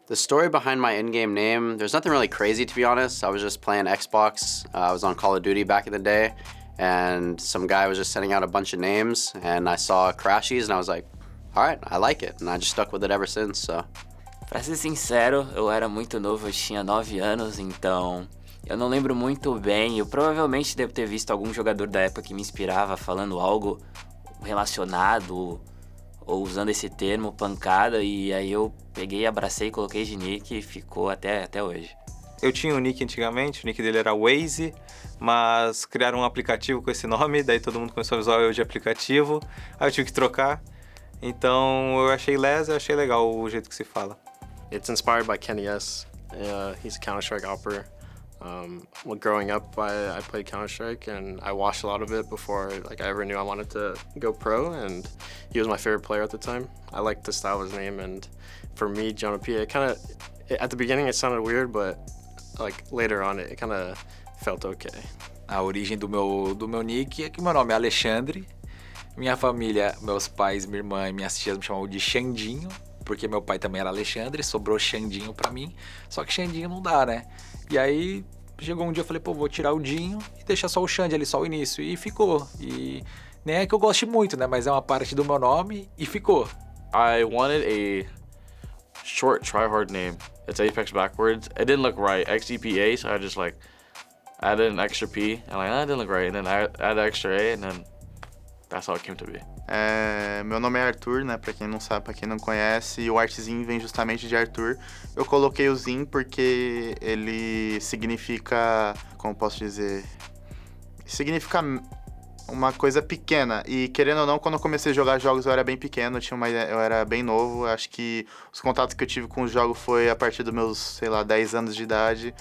The story behind my in-game name, there's nothing really crazy, to be honest. I was just playing Xbox. I was on Call of Duty back in the day, and some guy was just sending out a bunch of names, and I saw Crashies, and I was like, all right, I like it, and I just stuck with it ever since, so. Pra ser sincero, eu era muito novo, eu tinha 9 anos, então eu não lembro muito bem. Eu provavelmente devo ter visto algum jogador da época que me inspirava falando algo relacionado ou usando esse termo, pancada, e aí eu peguei, abracei, coloquei de nick e ficou até hoje. Eu tinha um nick antigamente, o nick dele era Waze, mas criaram um aplicativo com esse nome, daí todo mundo começou a usar eu de aplicativo, aí eu tive que trocar. Então eu achei legal o jeito que se fala. It's inspired by Kenny S. He's a Counter-Strike operator. Growing up, I played Counter-Strike, and I watched a lot of it before I ever knew I wanted to go pro, and he was my favorite player at the time. I liked the style of his name, and for me, Jonah P, at the beginning it sounded weird, but later on it kind of felt okay. A origem do meu nick é que meu nome é Alexandre. Minha família, meus pais, minha irmã e minhas tias me chamavam de Xandinho, porque meu pai também era Alexandre, sobrou Xandinho pra mim, só que Xandinho não dá, né? E aí, chegou um dia eu falei, vou tirar o Dinho e deixar só o Xande ali, só o início, e ficou. E nem é que eu goste muito, né? Mas é uma parte do meu nome e ficou. I wanted a short tryhard name. It's Apex backwards. It didn't look right, XGPA, so I just added an extra P, and that didn't look right, and then I added extra A, and then that's how it came to be. Meu nome é Arthur, né? Pra quem não sabe, pra quem não conhece, e o artzinho vem justamente de Arthur. Eu coloquei o Zin porque ele significa, como posso dizer, significa uma coisa pequena. E querendo ou não, quando eu comecei a jogar jogos eu era bem pequeno, eu era bem novo. Acho que os contatos que eu tive com o jogo foi a partir dos meus, 10 anos de idade.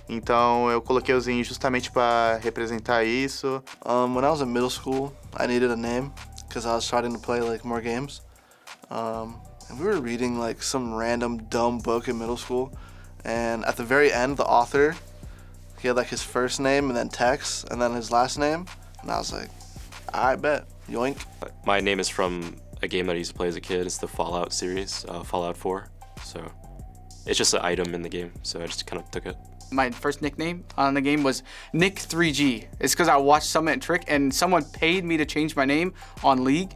Então eu coloquei o Zin justamente para representar isso. When I was in middle school, I needed a name because I was starting to play more games. And we were reading some random dumb book in middle school. And at the very end, the author, he had his first name and then text and then his last name. And I was like, I bet, yoink. My name is from a game that I used to play as a kid. It's the Fallout series, Fallout 4. So it's just an item in the game, so I just kind of took it. My first nickname on the game was Nick3G. It's because I watched Summit and Trick, and someone paid me to change my name on League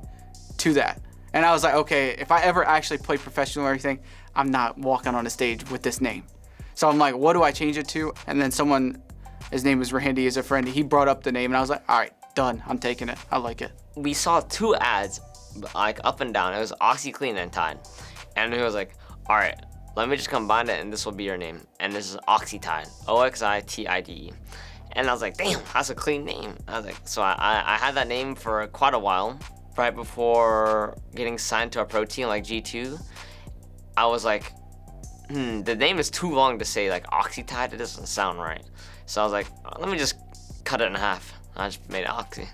to that. And I was like, okay, if I ever actually play professional or anything, I'm not walking on a stage with this name. So I'm like, what do I change it to? And then someone, his name is Randy, is a friend, he brought up the name, and I was like, all right, done, I'm taking it, I like it. We saw 2 ads, up and down. It was OxyClean and Tide. And he was like, all right, let me just combine it and this will be your name. And this is Oxytide, Oxitide. And I was like, damn, that's a clean name. I was like, so I had that name for quite a while. Right before getting signed to a pro team like G2, I was like, the name is too long to say Oxytide, it doesn't sound right. So I was like, let me just cut it in half. I just made it Oxy.